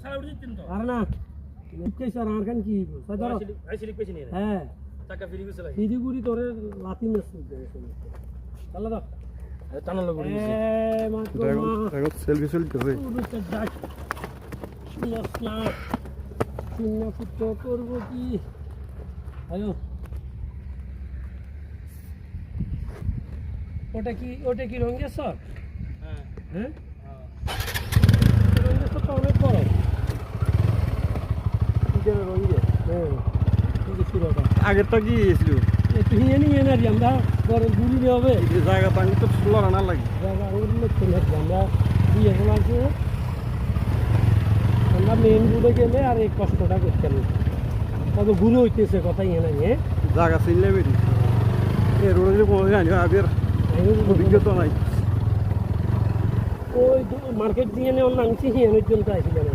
সারা উঠে দিতেন তো আরে না কেস আর আমার কান কি সাই ধরো আই সিলিক পেছি নিয়ে হ্যাঁ টাকা ফিরি গেছে লাগে ফিরিগুড়ি তোরে লাতি মেস চালা দাও টানা লাগো এ মাত্র দেখো সেলফি সেলফি হবে উড়তে যাক শুনস না শূন্য ফুট করব কি আয়ো ওটা কি রঙের সর হ্যাঁ হ্যাঁ রঙের সরটা অনেক বড় কিদের রঙে হ্যাঁ এই যে শুরুটা আগের তো গিয়েছিল একটু নিয়ে না আমরা বড় গুড়ি হবে এই জায়গা পানি তো লড়া লাগে জায়গা ওগুলো চলে আসবে আমরা দিয়ে আছে আমরা মেন রোডে গেলে আর এই কষ্টটা করতে নেই কত গুরু হইতেছে কথাই এনে হ্যাঁ জায়গা চিনলে বেরি এই রোডে কোনো জানি আবির অভিজ্ঞতা নাই ওই মার্কেট দিয়ে নেওয়ার নামছি হিয়ানোর জন্য আসছিলেন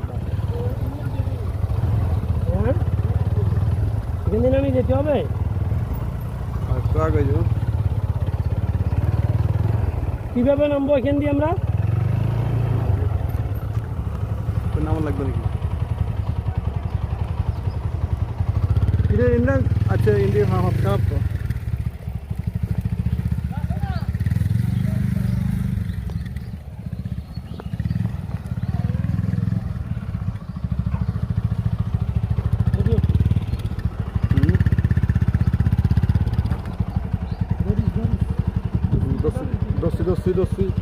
হ্যাঁ এখান দিন আমি যেতে হবে একটু আগে যাও কীভাবে নামবো এখান দিয়ে আমরা নাম লাগবে নাকি এটা ইন্ডিয়ান আচ্ছা ইন্ডিয়ান হাত খারাপ তো dosi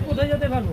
কোথায় যেতে পারবো